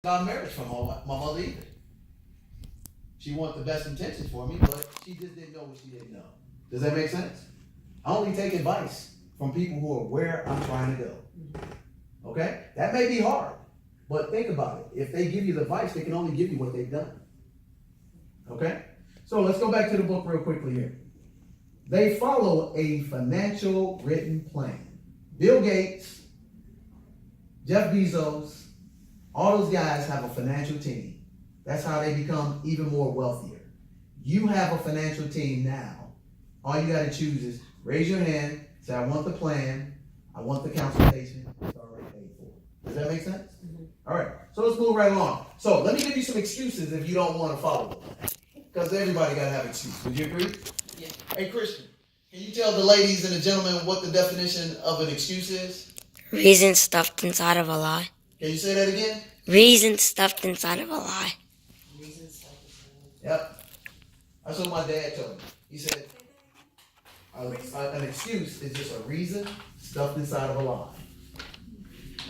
Got marriage from my mother either. She wanted the best intentions for me, but she just didn't know what she didn't know. Does that make sense? I only take advice from people who are where I'm trying to go. Okay? That may be hard, but think about it. If they give you the advice, they can only give you what they've done. Okay? So let's go back to the book real quickly here. They follow a financial written plan. Bill Gates, Jeff Bezos, all those guys have a financial team. That's how they become even more wealthier. You have a financial team now. All you got to choose is raise your hand, say, I want the plan, I want the consultation, it's already paid for. Does that make sense? Mm-hmm. All right, so let's move right along. So let me give you some excuses if you don't want to follow the plan. Because everybody got to have excuses. Would you agree? Yeah. Hey, Christian, can you tell the ladies and the gentlemen what the definition of an excuse is? Reason stuffed inside of a lie. Can you say that again? Reason stuffed inside of a lie. Yep. That's what my dad told me. He said, an excuse is just a reason stuffed inside of a lie.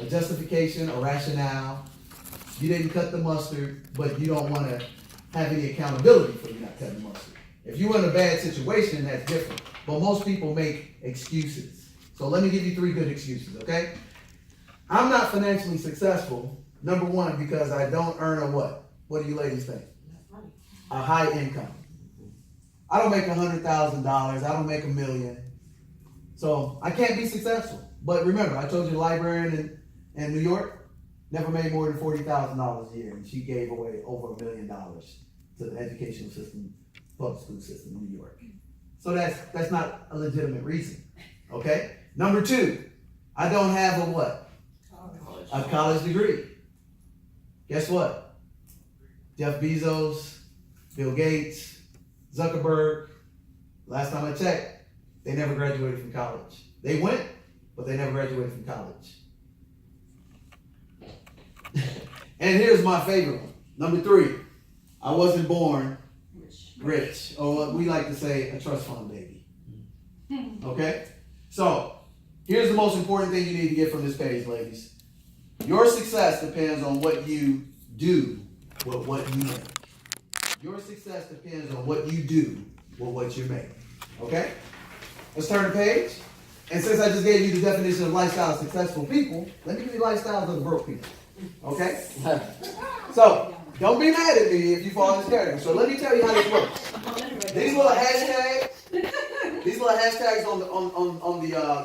A justification, a rationale. You didn't cut the mustard, but you don't want to have any accountability for you not cutting the mustard. If you were in a bad situation, that's different. But most people make excuses. So let me give you 3 good excuses, okay? I'm not financially successful, number 1, because I don't earn a what? What do you ladies think? A high income. I don't make $100,000. I don't make $1 million. So I can't be successful. But remember, I told you the librarian in New York never made more than $40,000 a year, and she gave away over $1 million to the educational system, public school system in New York. So that's not a legitimate reason. Okay? Number 2, I don't have a what? A college degree. Guess what? Jeff Bezos, Bill Gates, Zuckerberg, last time I checked, they never graduated from college. They went, but they never graduated from college. And here's my favorite one. Number 3, I wasn't born rich. Or we like to say a trust fund baby. Okay? So, here's the most important thing you need to get from this page, ladies. Your success depends on what you do with what you make. Your success depends on what you do with what you make. Okay? Let's turn the page. And since I just gave you the definition of lifestyle of successful people, let me give you lifestyles of the broke people. Okay? So, don't be mad at me if you fall in this category. So let me tell you how this works. These little hashtags on the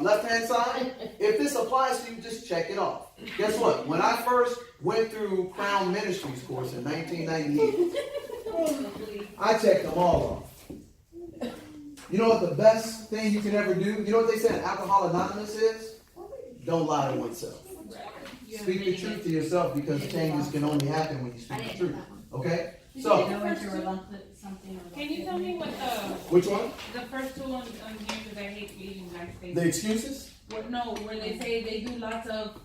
left-hand side, if this applies to you, just check it off. Guess what? When I first went through Crown Ministries course in 1998, I checked them all off. You know what the best thing you can ever do? You know what they say in Alcohol Anonymous is? Don't lie to oneself. Speak the truth to yourself, because changes can only happen when you speak the truth. Okay? So, can you tell me what which one? the first 2 on here, because I hate reading black spaces. The excuses? Where they say they do lots of.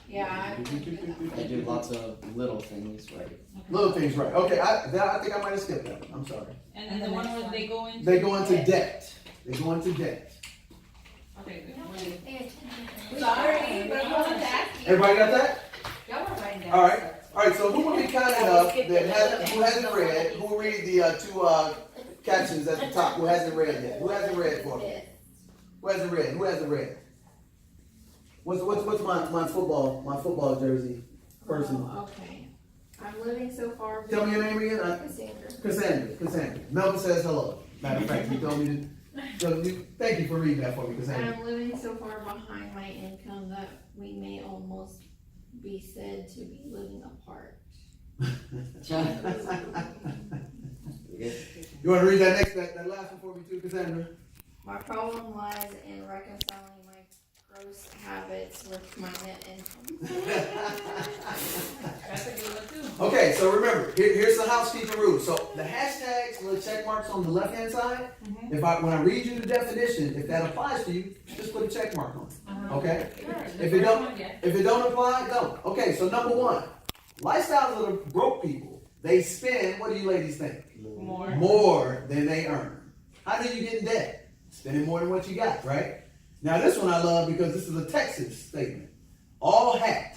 Yeah, I do lots of little things right. Little things, right. Okay, I think I might have skipped that one. I'm sorry. And then the one where they go into. They go into debt. They go into debt. Okay. sorry, but I wanted to ask you. Everybody got that? Y'all were writing down. All right. All right, so who would be kind enough who hasn't read, who will read the 2 captions at the top? Who hasn't read yet? Who hasn't read for me? Who hasn't read? Who hasn't read? What's my football jersey person? Oh, okay. I'm living so far. Tell me your name again. Cassandra. Melvin says hello. Matter of fact, you told me to. Thank you for reading that for me, Cassandra. I'm living so far behind my income that we may almost be said to be living apart. You want to read that last one for me too, Cassandra? My problem lies in reconciling my gross habits with my net income. That's a good one too. Okay, so remember, here's the housekeeping rules. So the hashtags, the check marks on the left-hand side, when I read you the definition, if that applies to you, just put a check mark on it. Okay? Sure. If it don't apply, don't. Okay, so number 1, lifestyles of the broke people, they spend, what do you ladies think? More than they earn. How do you get in debt? Spending more than what you got, right? Now this one I love because this is a Texas statement. All hat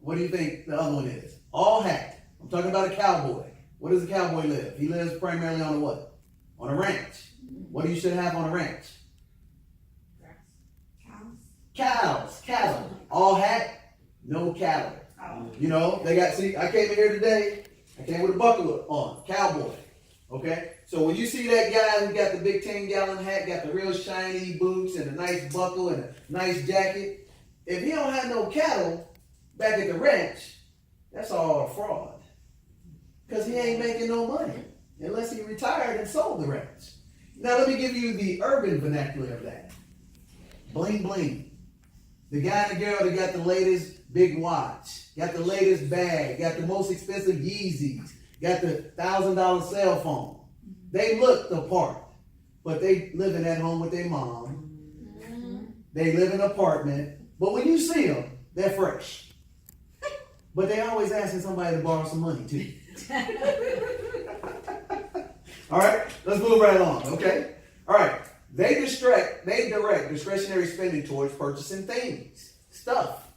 What do you think the other one is? All hat. I'm talking about a cowboy. What does a cowboy live? He lives primarily on a what? On a ranch. What do you should have on a ranch? Cows. Cattle. All hat, no cattle. You know, they got, see, I came in here today, I came with a buckle on, cowboy. Okay? So when you see that guy who got the big 10-gallon hat, got the real shiny boots and a nice buckle and a nice jacket, if he don't have no cattle back at the ranch, that's all a fraud. Because he ain't making no money unless he retired and sold the ranch. Now let me give you the urban vernacular of that. Bling bling. The guy and the girl that got the latest big watch, got the latest bag, got the most expensive Yeezys, got the $1,000 cell phone. They look the part, but they living at home with their mom. They live in an apartment, but when you see them, they're fresh. But they always asking somebody to borrow some money too. All right, let's move right along, okay? All right, they direct discretionary spending towards purchasing things, stuff.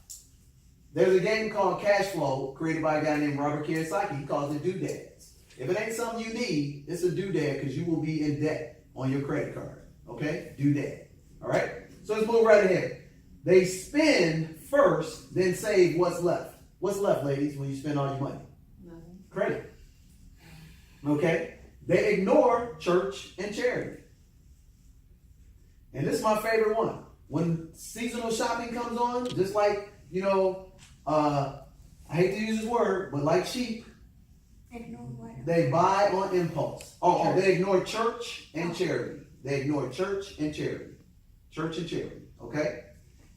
There's a game called Cash Flow created by a guy named Robert Kiyosaki. He calls it doodads. If it ain't something you need, it's a doodad because you will be in debt on your credit card, okay? Doodad, all right? So let's move right ahead. They spend first, then save what's left. What's left, ladies, when you spend all your money? Nothing. Credit. Okay? They ignore church and charity. And this is my favorite one. When seasonal shopping comes on, just like, you know, I hate to use this word, but like sheep, they buy on impulse. Oh, they ignore church and charity. They ignore church and charity. Church and charity, okay?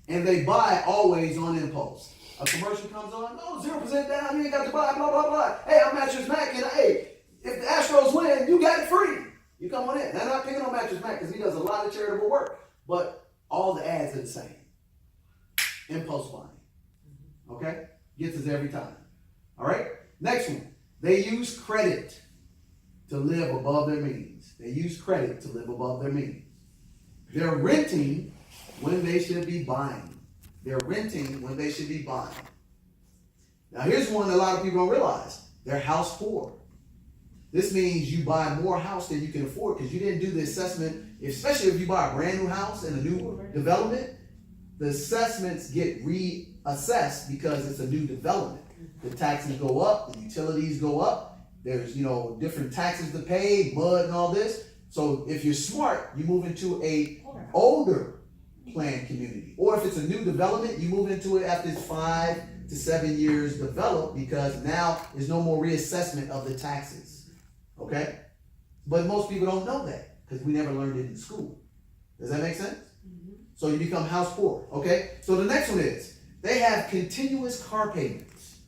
And they buy always on impulse. A commercial comes on, oh, 0% down, you ain't got to buy, blah, blah, blah. Hey, I'm Mattress Mac, and hey, if the Astros win, you got it free. You come on in. And I'm not picking on Mattress Mac because he does a lot of charitable work, but all the ads are the same. Impulse buying. Okay? Gets us every time. All right? Next one. They use credit to live above their means. They use credit to live above their means. They're renting when they should be buying. They're renting when they should be buying. Now here's one that a lot of people don't realize. They're house poor. This means you buy more house than you can afford because you didn't do the assessment, especially if you buy a brand new house in a new development. The assessments get reassessed because it's a new development. The taxes go up, the utilities go up. There's, you know, different taxes to pay, mud and all this. So if you're smart, you move into a older planned community. Or if it's a new development, you move into it after it's 5 to 7 years developed because now there's no more reassessment of the taxes. Okay? But most people don't know that because we never learned it in school. Does that make sense? Mm-hmm. So you become house poor. Okay? So the next one is they have continuous car payments.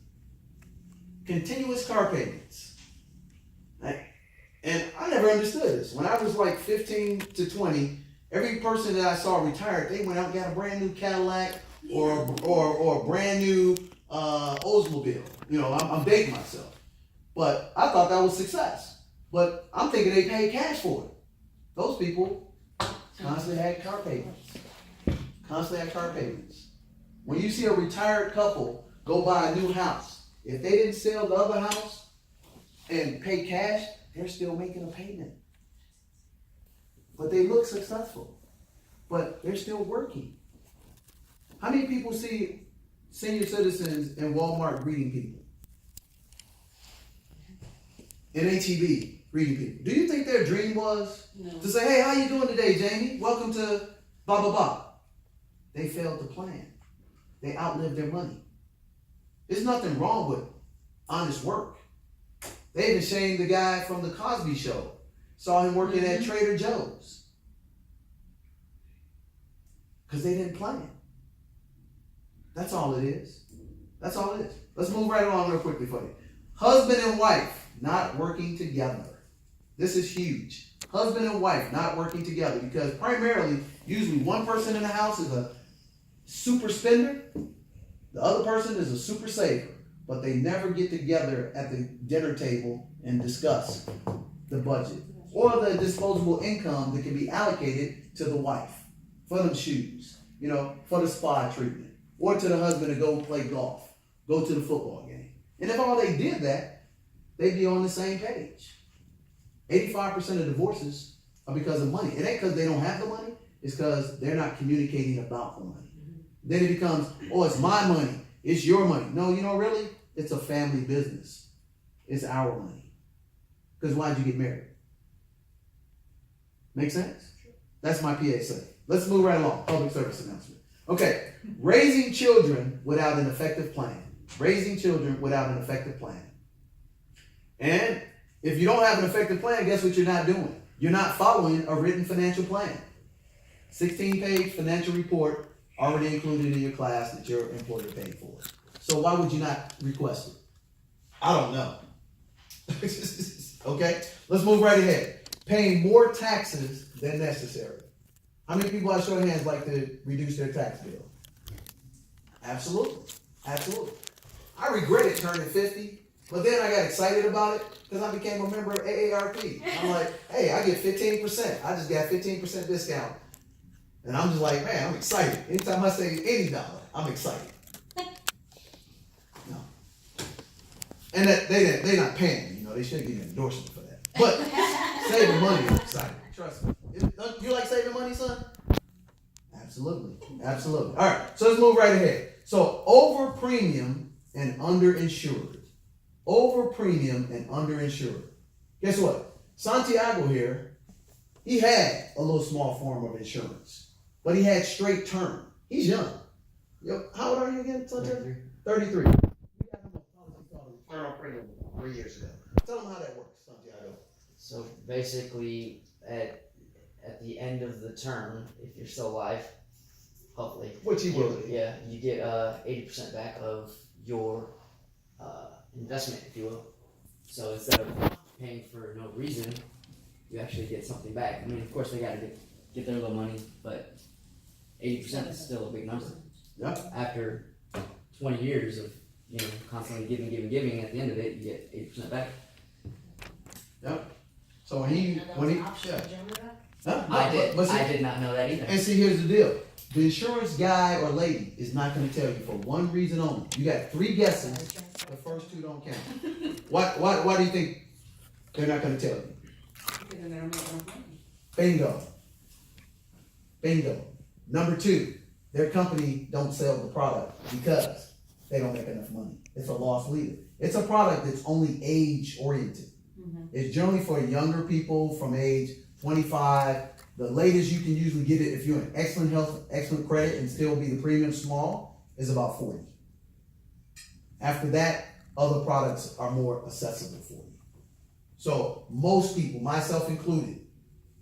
Continuous car payments. Right? And I never understood this. When I was like 15 to 20, every person that I saw retired, they went out and got a brand new Cadillac or a brand new Oldsmobile. You know, I'm dating myself. But I thought that was success. But I'm thinking they paid cash for it. Those people constantly had car payments. Constantly had car payments. When you see a retired couple go buy a new house, if they didn't sell the other house and pay cash, they're still making a payment. But they look successful. But they're still working. How many people see senior citizens in Walmart greeting people? In HEB greeting people. Do you think their dream was to say, hey, how you doing today, Jamie? Welcome to blah, blah, blah. They failed to plan. They outlived their money. There's nothing wrong with honest work. They even shamed the guy from the Cosby Show. Saw him working at Trader Joe's. Because they didn't plan. That's all it is. That's all it is. Let's move right along real quickly for you. Husband and wife not working together. This is huge. Husband and wife not working together because primarily, usually one person in the house is a super spender. The other person is a super saver. But they never get together at the dinner table and discuss the budget or the disposable income that can be allocated to the wife for them shoes, you know, for the spa treatment, or to the husband to go play golf, go to the football game. And if all they did that, they'd be on the same page. 85% of divorces are because of money. It ain't because they don't have the money, it's because they're not communicating about the money. Then it becomes, oh, it's my money, it's your money. No, really, it's a family business. It's our money. Because why'd you get married? Make sense? That's my PSA. Let's move right along. Public service announcement. Okay, raising children without an effective plan. Raising children without an effective plan. And if you don't have an effective plan, guess what you're not doing? You're not following a written financial plan. 16-page financial report already included in your class that your employer paid for. So why would you not request it? I don't know. Okay, let's move right ahead. Paying more taxes than necessary. How many people, I show of hands, like to reduce their tax bill? Absolutely. Absolutely. I regretted turning 50, but then I got excited about it because I became a member of AARP. I'm like, hey, I get 15%. I just got 15% discount. And I'm just like, man, I'm excited. Anytime I say any dollar, I'm excited. No. And that they're not paying me, they should give me an endorsement for that. But saving money, I'm excited. Trust me. You like saving money, son? Absolutely. Absolutely. All right, so let's move right ahead. So over premium and underinsured. Over premium and underinsured. Guess what? Santiago here, he had a little small form of insurance, but he had straight term. He's young. How old are you again, Santiago? 33. We got him a policy called Return on Premium 3 years ago. Tell him how that works, Santiago. So basically, at the end of the term, if you're still alive, hopefully, which he will be. Yeah, you get 80% back of your investment, if you will. So instead of paying for no reason, you actually get something back. I mean, of course, they gotta get their little money, but 80% is still a big number. Yeah. After 20 years of constantly giving, at the end of it, you get 80% back. Yep. So when he yeah. Huh? No, I did. But see, I did not know that either. And see, here's the deal. The insurance guy or lady is not going to tell you for one reason only. You got 3 guesses. The first 2 don't count. Why do you think they're not going to tell you? Bingo. Bingo. Number 2, their company don't sell the product because they don't make enough money. It's a loss leader. It's a product that's only age oriented. It's generally for younger people from age 25. The latest you can usually get it if you're in excellent health, excellent credit, and still be the premium small is about 40. After that, other products are more accessible for you. So most people, myself included,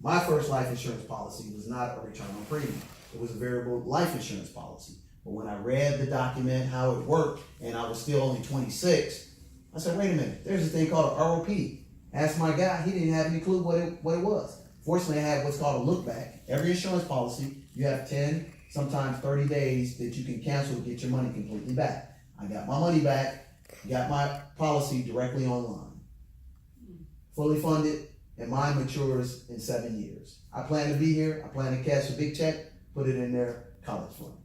my first life insurance policy was not a return on premium. It was a variable life insurance policy. But when I read the document, how it worked, and I was still only 26, I said, wait a minute, there's a thing called an ROP. Asked my guy, he didn't have any clue what it was. Fortunately, I had what's called a look back. Every insurance policy, you have 10, sometimes 30 days that you can cancel to get your money completely back. I got my money back, got my policy directly online. Fully funded, and mine matures in 7 years. I plan to be here, I plan to cash a big check, put it in their college fund.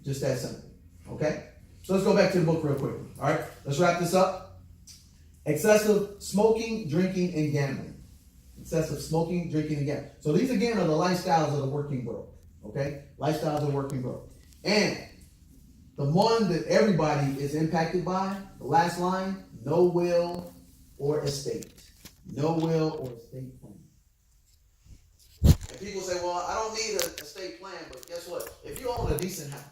Just that simple, okay? So let's go back to the book real quickly, all right? Let's wrap this up. Excessive smoking, drinking, and gambling. Excessive smoking, drinking, and gambling. So these again are the lifestyles of the working broke. Okay? Lifestyles of the working broke. And the one that everybody is impacted by, the last line, no will or estate. No will or estate plan. And people say, well, I don't need an estate plan, but guess what? If you own a decent house,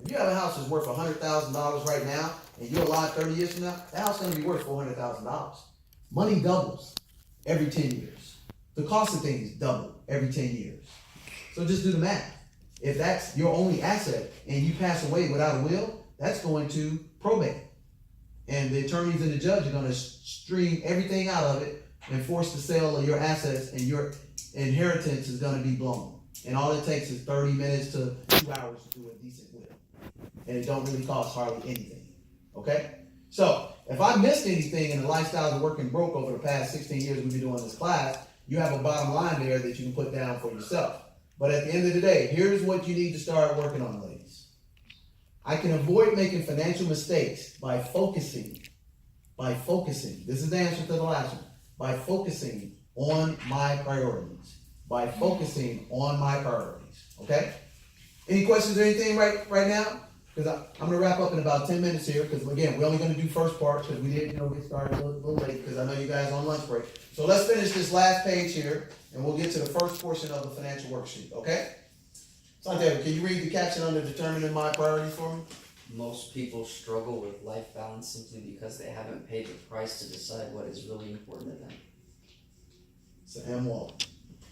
if you have a house that's worth $100,000 right now, and you're alive 30 years from now, that house is going to be worth $400,000. Money doubles every 10 years. The cost of things double every 10 years. So just do the math. If that's your only asset and you pass away without a will, that's going to probate. And the attorneys and the judge are going to stream everything out of it and force the sale of your assets, and your inheritance is going to be blown. And all it takes is 30 minutes to 2 hours to do a decent will. And it don't really cost hardly anything. Okay? So, if I missed anything in the lifestyle of working broke over the past 16 years we've been doing this class, you have a bottom line there that you can put down for yourself. But at the end of the day, here's what you need to start working on, ladies. I can avoid making financial mistakes by focusing. This is the answer to the last one. By focusing on my priorities. By focusing on my priorities. Okay? Any questions or anything right now? Because I'm going to wrap up in about 10 minutes here. Because again, we're only going to do first part because we didn't get started a little late because I know you guys are on lunch break. So let's finish this last page here and we'll get to the first portion of the financial worksheet. Okay? Santiago, can you read the caption under determining my priorities for me? Most people struggle with life balance simply because they haven't paid the price to decide what is really important to them. Sam Walton.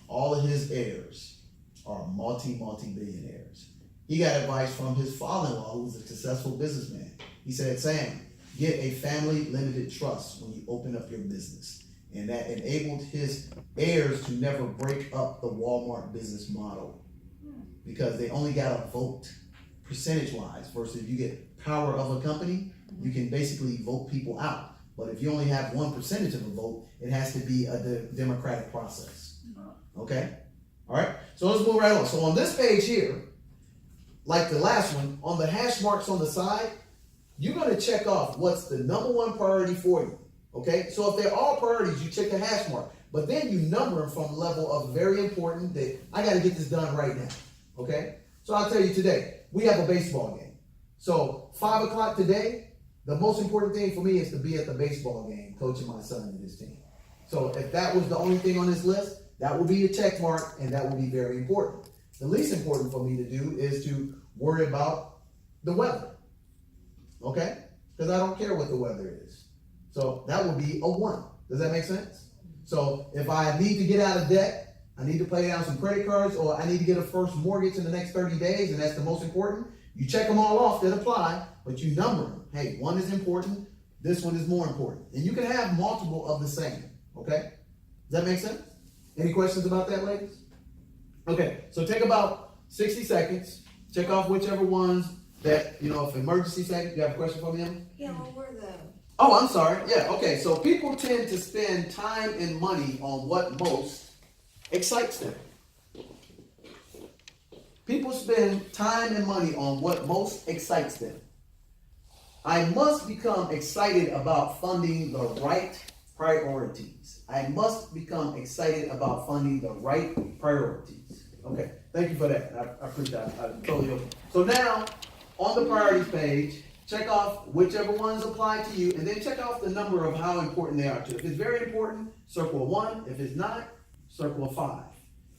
All of his heirs are multi-billionaires. He got advice from his father-in-law, who was a successful businessman. He said, Sam, get a family limited trust when you open up your business. And that enabled his heirs to never break up the Walmart business model because they only got a vote percentage-wise versus if you get power of a company, you can basically vote people out. But if you only have 1% of a vote, it has to be a democratic process. Okay? All right? So let's move right on. So on this page here, like the last one, on the hash marks on the side, you're going to check off what's the number one priority for you. Okay? So if they're all priorities, you check the hash mark. But then you number them from level of very important that I got to get this done right now. Okay? So I'll tell you today, we have a baseball game. So 5 o'clock today, the most important thing for me is to be at the baseball game coaching my son and his team. So if that was the only thing on this list, that will be a check mark and that will be very important. The least important for me to do is to worry about the weather. Okay? Because I don't care what the weather is. So that would be a 1. Does that make sense? So if I need to get out of debt, I need to pay down some credit cards, or I need to get a first mortgage in the next 30 days, and that's the most important, you check them all off that apply, but you number them. Hey, 1 is important, this one is more important. And you can have multiple of the same, okay? Does that make sense? Any questions about that, ladies? Okay, so take about 60 seconds, check off whichever ones that, if emergency seconds, you have a question for me, Emma? Yeah, what were the? Oh, I'm sorry. Yeah, okay. So people tend to spend time and money on what most excites them. People spend time and money on what most excites them. I must become excited about funding the right priorities. I must become excited about funding the right priorities. Okay, thank you for that. I appreciate that. I totally open. So now, on the priorities page, check off whichever ones apply to you, and then check off the number of how important they are to you. If it's very important, circle a 1. If it's not, circle a 5.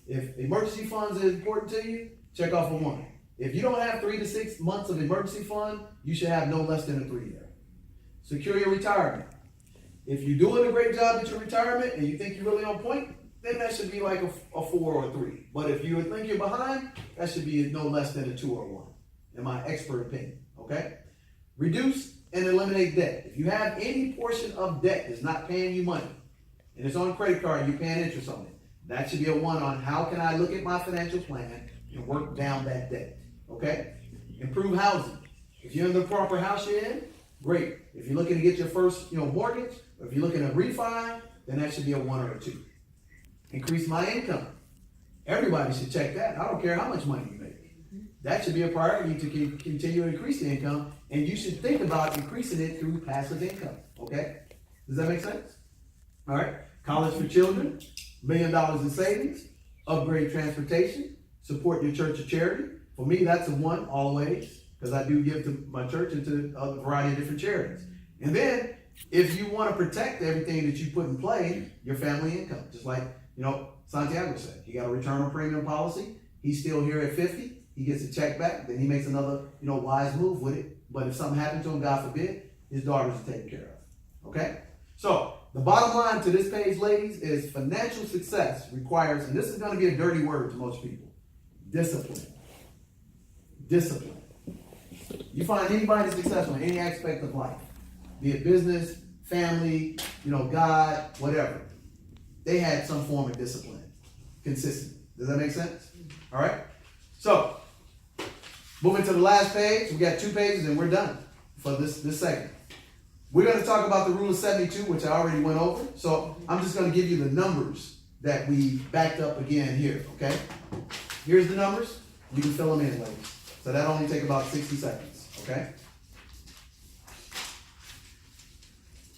If emergency funds are important to you, check off a 1. If you don't have 3 to 6 months of emergency fund, you should have no less than a 3 there. Secure your retirement. If you're doing a great job at your retirement and you think you're really on point, then that should be like a 4 or a 3. But if you think you're behind, that should be no less than a 2 or 1, in my expert opinion. Okay? Reduce and eliminate debt. If you have any portion of debt that's not paying you money, and it's on a credit card and you're paying interest on it, that should be a 1 on how can I look at my financial plan and work down that debt. Okay? Improve housing. If you're in the proper house you're in, great. If you're looking to get your first mortgage, or if you're looking to refi, then that should be a 1 or a 2. Increase my income. Everybody should check that. I don't care how much money you make. That should be a priority to continue to increase the income, and you should think about increasing it through passive income. Okay? Does that make sense? All right. College for children, $1 million in savings, upgrade transportation, support your church or charity. For me, that's a 1 always, because I do give to my church and to a variety of different charities. And then, if you want to protect everything that you put in play, your family income, just like Santiago said, he got a return on premium policy. He's still here at 50. He gets a check back. Then he makes another wise move with it. But if something happened to him, God forbid, his daughters are taken care of. Okay? So the bottom line to this page, ladies, is financial success requires, and this is going to be a dirty word to most people, discipline. Discipline. You find anybody successful in any aspect of life, be it business, family, God, whatever, they had some form of discipline, consistently. Does that make sense? All right? So, moving to the last page, we got 2 pages and we're done for this segment. We're going to talk about the rule of 72, which I already went over. So, I'm just going to give you the numbers that we backed up again here, okay? Here's the numbers. You can fill them in, ladies. So, that only take about 60 seconds, Okay?